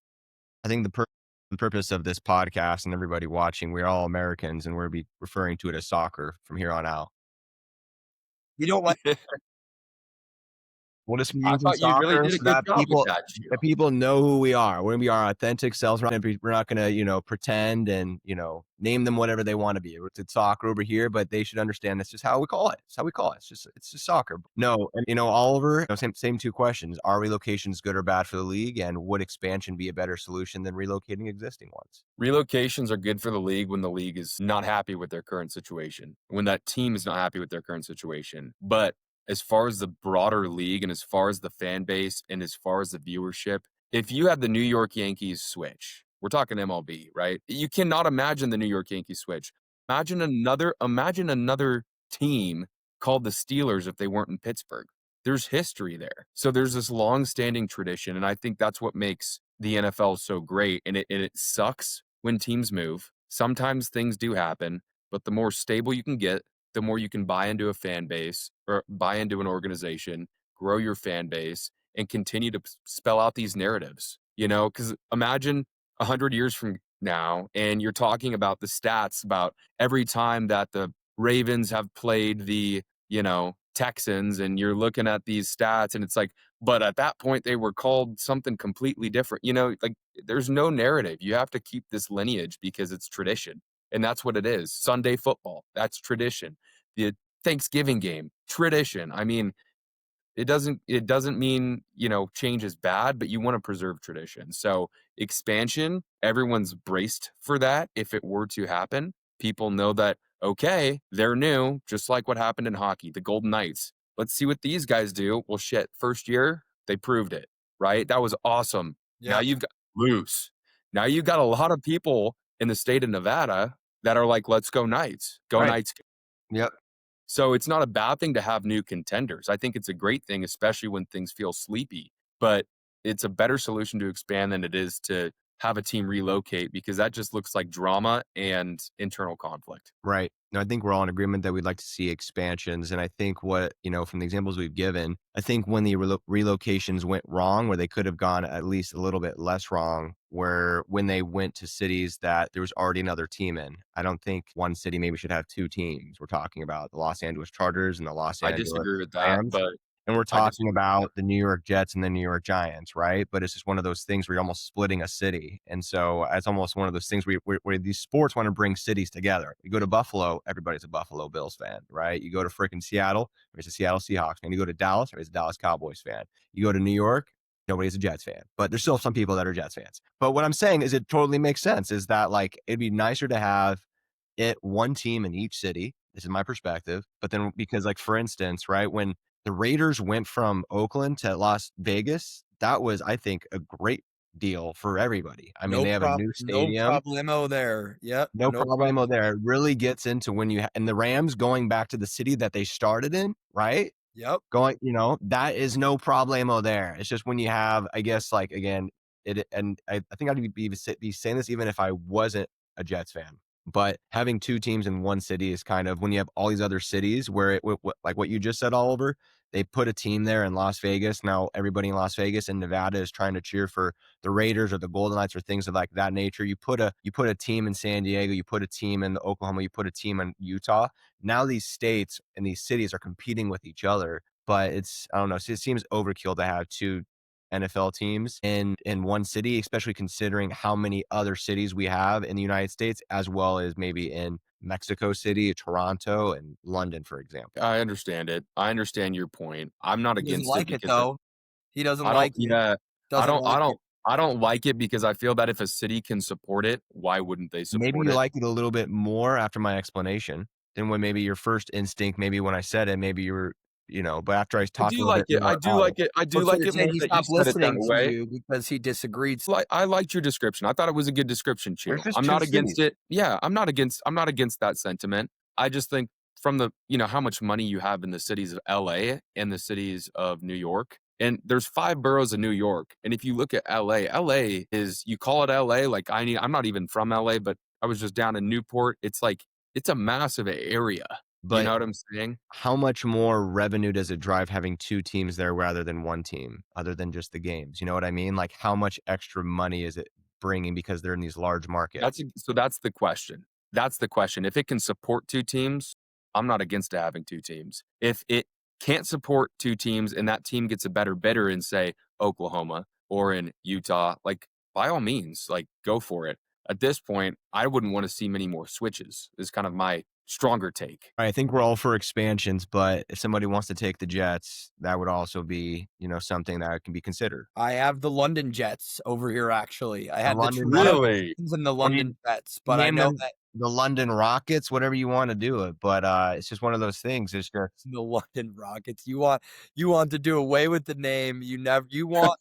Speaker 1: I think the purpose of this podcast and everybody watching, we're all Americans and we'll be referring to it as soccer from here on out.
Speaker 2: You don't like
Speaker 1: We'll just be
Speaker 3: I
Speaker 1: using
Speaker 3: thought you really
Speaker 1: soccer
Speaker 3: did a
Speaker 1: so
Speaker 3: good
Speaker 1: that
Speaker 3: job
Speaker 1: people,
Speaker 3: with that, Gio.
Speaker 1: that people know who we are. We're going to be our authentic selves. We're not going to, pretend and, name them whatever they want to be. It's soccer over here, but they should understand that's just how we call it. It's how we call it. It's just soccer. No, and, Oliver, same 2 questions. Are relocations good or bad for the league? And would expansion be a better solution than relocating existing ones?
Speaker 3: Relocations are good for the league when the league is not happy with their current situation, when that team is not happy with their current situation. But as far as the broader league and as far as the fan base and as far as the viewership, if you have the New York Yankees switch, we're talking MLB, right? You cannot imagine the New York Yankees switch. Imagine another team called the Steelers if they weren't in Pittsburgh. There's history there. So there's this long-standing tradition, and I think that's what makes the NFL so great. And it sucks when teams move. Sometimes things do happen, but the more stable you can get, the more you can buy into a fan base or buy into an organization, grow your fan base, and continue to spell out these narratives, because imagine 100 years from now, and you're talking about the stats about every time that the Ravens have played the, Texans, and you're looking at these stats and it's like, but at that point they were called something completely different, like there's no narrative. You have to keep this lineage because it's tradition. And that's what it is. Sunday football, that's tradition. The Thanksgiving game, tradition. I mean, it doesn't mean, change is bad, but you want to preserve tradition. So expansion, everyone's braced for that. If it were to happen, people know that, okay, they're new, just like what happened in hockey, the Golden Knights. Let's see what these guys do. Well, shit, first year, they proved it, right? That was awesome. Now you've got loose. Now you've got a lot of people in the state of Nevada that are like, let's go Knights. Go
Speaker 1: Right.
Speaker 3: Knights.
Speaker 1: Yep.
Speaker 3: So it's not a bad thing to have new contenders. I think it's a great thing, especially when things feel sleepy. But it's a better solution to expand than it is to have a team relocate, because that just looks like drama and internal conflict.
Speaker 1: Right. No, I think we're all in agreement that we'd like to see expansions. And I think what, from the examples we've given, I think when the relocations went wrong, where they could have gone at least a little bit less wrong, where when they went to cities that there was already another team in, I don't think one city maybe should have two teams. We're talking about the Los Angeles Chargers and the Los
Speaker 3: I
Speaker 1: Angeles
Speaker 3: disagree with that,
Speaker 1: Rams.
Speaker 3: but
Speaker 1: And we're
Speaker 3: I
Speaker 1: talking
Speaker 3: disagree.
Speaker 1: about the New York Jets and the New York Giants, right? But it's just one of those things where you're almost splitting a city. And so it's almost one of those things where these sports want to bring cities together. You go to Buffalo, everybody's a Buffalo Bills fan, right? You go to freaking Seattle, there's a Seattle Seahawks fan. You go to Dallas, there's a Dallas Cowboys fan. You go to New York, nobody's a Jets fan. But there's still some people that are Jets fans. But what I'm saying is it totally makes sense, is that like it'd be nicer to have one team in each city. This is my perspective. But then because like for instance, right, when the Raiders went from Oakland to Las Vegas, that was, I think, a great deal for everybody. I mean, they have a new
Speaker 2: No
Speaker 1: stadium.
Speaker 2: problemo there. Yep.
Speaker 1: No problemo there. It really gets into when and the Rams going back to the city that they started in, right?
Speaker 2: Yep.
Speaker 1: Going, that is no problemo there. It's just when you have, I guess, like, again, and I think I'd be saying this even if I wasn't a Jets fan. But having two teams in one city is kind of when you have all these other cities where like what you just said, Oliver, they put a team there in Las Vegas. Now everybody in Las Vegas and Nevada is trying to cheer for the Raiders or the Golden Knights or things of like that nature. You put a team in San Diego, you put a team in Oklahoma, you put a team in Utah. Now these states and these cities are competing with each other, but I don't know. It seems overkill to have two NFL teams in one city, especially considering how many other cities we have in the United States, as well as maybe in Mexico City, Toronto, and London, for example.
Speaker 3: I understand it. I understand your point. I'm not
Speaker 2: He doesn't
Speaker 3: against it
Speaker 2: like it
Speaker 3: because
Speaker 2: though. He doesn't
Speaker 3: I don't.
Speaker 2: like it.
Speaker 3: Yeah, I
Speaker 2: Doesn't
Speaker 3: don't. I
Speaker 2: like
Speaker 3: don't.
Speaker 2: it.
Speaker 3: I don't like it because I feel that if a city can support it, why wouldn't they
Speaker 1: Maybe
Speaker 3: support
Speaker 1: you
Speaker 3: it?
Speaker 1: like it a little bit more after my explanation than when maybe your first instinct, maybe when I said it, maybe you were, but after I
Speaker 3: I
Speaker 1: talked a
Speaker 3: do
Speaker 1: little
Speaker 3: like
Speaker 1: bit
Speaker 3: it. I
Speaker 1: more
Speaker 3: do
Speaker 1: out.
Speaker 3: like it. I do
Speaker 2: So
Speaker 3: like
Speaker 2: you're
Speaker 3: it
Speaker 2: saying
Speaker 3: more
Speaker 2: he
Speaker 3: that you
Speaker 2: stopped
Speaker 3: said it that
Speaker 2: listening to
Speaker 3: way.
Speaker 2: you because he disagreed.
Speaker 3: I liked your description. I thought it was a good description,
Speaker 1: There's
Speaker 3: Chew.
Speaker 1: just
Speaker 3: I'm
Speaker 1: two
Speaker 3: not against
Speaker 1: cities.
Speaker 3: it. Yeah, I'm not against that sentiment. I just think from the, how much money you have in the cities of LA and the cities of New York. And there's 5 boroughs of New York. And if you look at LA is, you call it LA, like I'm not even from LA, but I was just down in Newport. It's like, it's a massive area. You
Speaker 1: But
Speaker 3: know what I'm saying?
Speaker 1: how much more revenue does it drive having two teams there rather than one team, other than just the games? You know what I mean? Like, how much extra money is it bringing because they're in these large markets?
Speaker 3: That's the question. That's the question. If it can support 2 teams, I'm not against having 2 teams. If it can't support 2 teams and that team gets a better bidder in, say, Oklahoma or in Utah, like, by all means, like, go for it. At this point, I wouldn't want to see many more switches, is kind of my stronger take.
Speaker 1: I think we're all for expansions, but if somebody wants to take the Jets, that would also be, something that can be considered.
Speaker 2: I have the London Jets over here. Actually, I
Speaker 1: The
Speaker 2: had the
Speaker 1: London
Speaker 2: Toronto
Speaker 1: Jets,
Speaker 3: Really?
Speaker 2: Kings and the
Speaker 1: or you
Speaker 2: London Jets, but I
Speaker 1: name
Speaker 2: know
Speaker 1: them
Speaker 2: that
Speaker 1: the London Rockets, whatever you want to do it. But it's just one of those things. It's just
Speaker 2: the London Rockets. You want to do away with the name. You want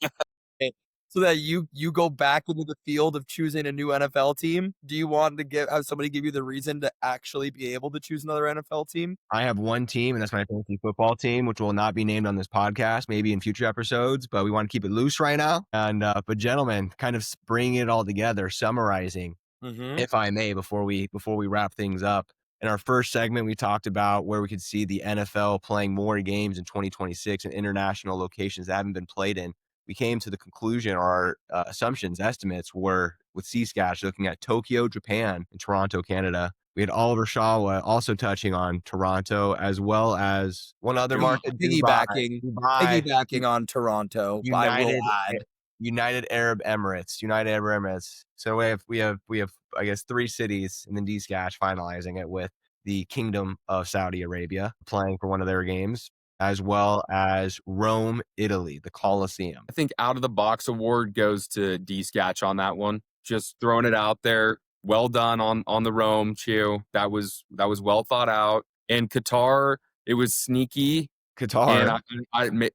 Speaker 2: it so that you go back into the field of choosing a new NFL team. Do you want to have somebody give you the reason to actually be able to choose another NFL team?
Speaker 1: I have one team, and that's my fantasy football team, which will not be named on this podcast, maybe in future episodes, but we want to keep it loose right now. And but gentlemen, kind of bringing it all together, summarizing, if I may, before we wrap things up. In our first segment, we talked about where we could see the NFL playing more games in 2026 in international locations that haven't been played in. We came to the conclusion, or our assumptions, estimates were with C Skach looking at Tokyo, Japan, and Toronto, Canada. We had Oliver Shawa also touching on Toronto, as well as one other market, Dubai.
Speaker 2: Piggybacking on Toronto, I will
Speaker 1: United
Speaker 2: add.
Speaker 1: United Arab Emirates. So we have I guess 3 cities, and then D Skach finalizing it with the Kingdom of Saudi Arabia playing for one of their games, as well as Rome, Italy, the Colosseum.
Speaker 3: I think out of the box award goes to D Skach on that one. Just throwing it out there. Well done on the Rome, Chew. That was well thought out. And Qatar, it was sneaky.
Speaker 1: Qatar,
Speaker 3: And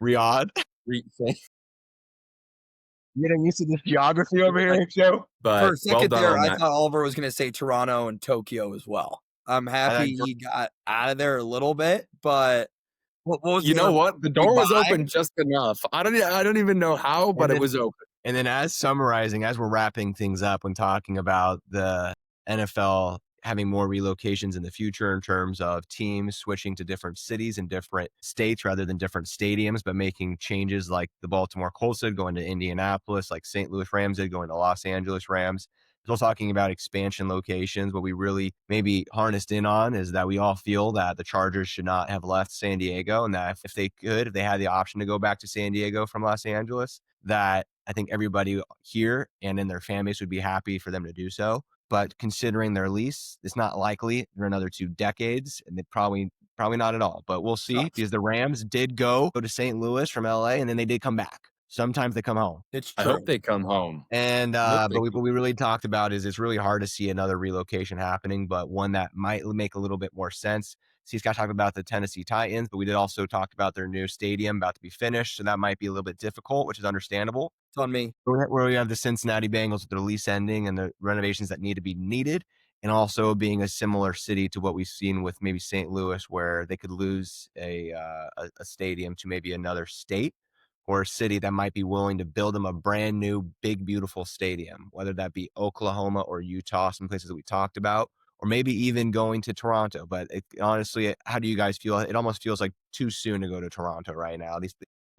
Speaker 1: Riyadh.
Speaker 3: Riyadh.
Speaker 1: Getting used to this geography over here, Joe.
Speaker 3: But
Speaker 2: For a second
Speaker 3: well done
Speaker 2: there,
Speaker 3: on
Speaker 2: I
Speaker 3: that.
Speaker 2: thought Oliver was going to say Toronto and Tokyo as well. I'm happy he got out of there a little bit, but what was
Speaker 3: You
Speaker 2: the
Speaker 3: know
Speaker 2: other
Speaker 3: what?
Speaker 2: one?
Speaker 3: The door was
Speaker 2: Goodbye?
Speaker 3: open just enough. I don't even know how, but it was open.
Speaker 1: And then as we're wrapping things up when talking about the NFL having more relocations in the future in terms of teams switching to different cities and different states rather than different stadiums, but making changes like the Baltimore Colts did going to Indianapolis, like St. Louis Rams did going to Los Angeles Rams. Still talking about expansion locations. What we really maybe harnessed in on is that we all feel that the Chargers should not have left San Diego, and that if they had the option to go back to San Diego from Los Angeles, that I think everybody here and in their fan base would be happy for them to do so. But considering their lease, it's not likely for another 2 decades, and they probably not at all. But we'll see because the Rams did go to St. Louis from LA, and then they did come back. Sometimes they come home.
Speaker 2: It's
Speaker 3: I
Speaker 2: true.
Speaker 3: hope they come home.
Speaker 1: And but what we really talked about is it's really hard to see another relocation happening, but one that might make a little bit more sense. Scott talked about the Tennessee Titans, but we did also talk about their new stadium about to be finished, so that might be a little bit difficult, which is understandable.
Speaker 2: It's on me.
Speaker 1: Where we have the Cincinnati Bengals with their lease ending and the renovations that need to be needed, and also being a similar city to what we've seen with maybe St. Louis, where they could lose a stadium to maybe another state or a city that might be willing to build them a brand new, big, beautiful stadium, whether that be Oklahoma or Utah, some places that we talked about, or maybe even going to Toronto. But honestly, how do you guys feel? It almost feels like too soon to go to Toronto right now.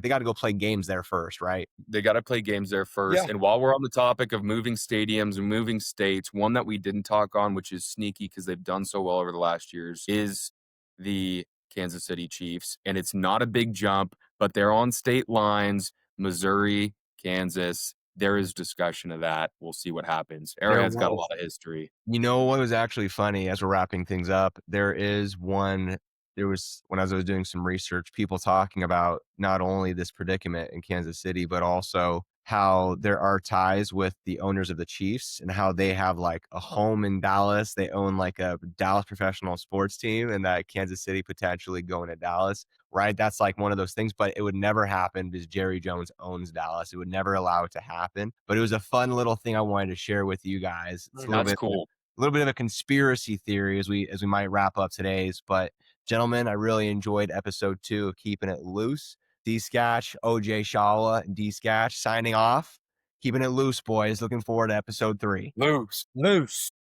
Speaker 1: They got to go play games there first, right?
Speaker 3: They got to play games there first.
Speaker 2: Yeah.
Speaker 3: And while we're on the topic of moving stadiums and moving states, one that we didn't talk on, which is sneaky because they've done so well over the last years, is the Kansas City Chiefs. And it's not a big jump, but they're on state lines, Missouri, Kansas. There is discussion of that. We'll see what happens. Arrowhead's got a lot of history.
Speaker 1: You know what was actually funny as we're wrapping things up? There was when I was doing some research, people talking about not only this predicament in Kansas City, but also how there are ties with the owners of the Chiefs and how they have like a home in Dallas. They own like a Dallas professional sports team, and that Kansas City potentially going to Dallas, right? That's like one of those things, but it would never happen because Jerry Jones owns Dallas. It would never allow it to happen. But it was a fun little thing I wanted to share with you guys. It's
Speaker 3: That's cool.
Speaker 1: A little bit of a conspiracy theory as we might wrap up today's. But gentlemen, I really enjoyed episode 2 of Keeping It Loose. D Skach, OJ Shawa, and D Skach signing off. Keeping it loose, boys. Looking forward to episode 3.
Speaker 2: Loose.
Speaker 1: Loose.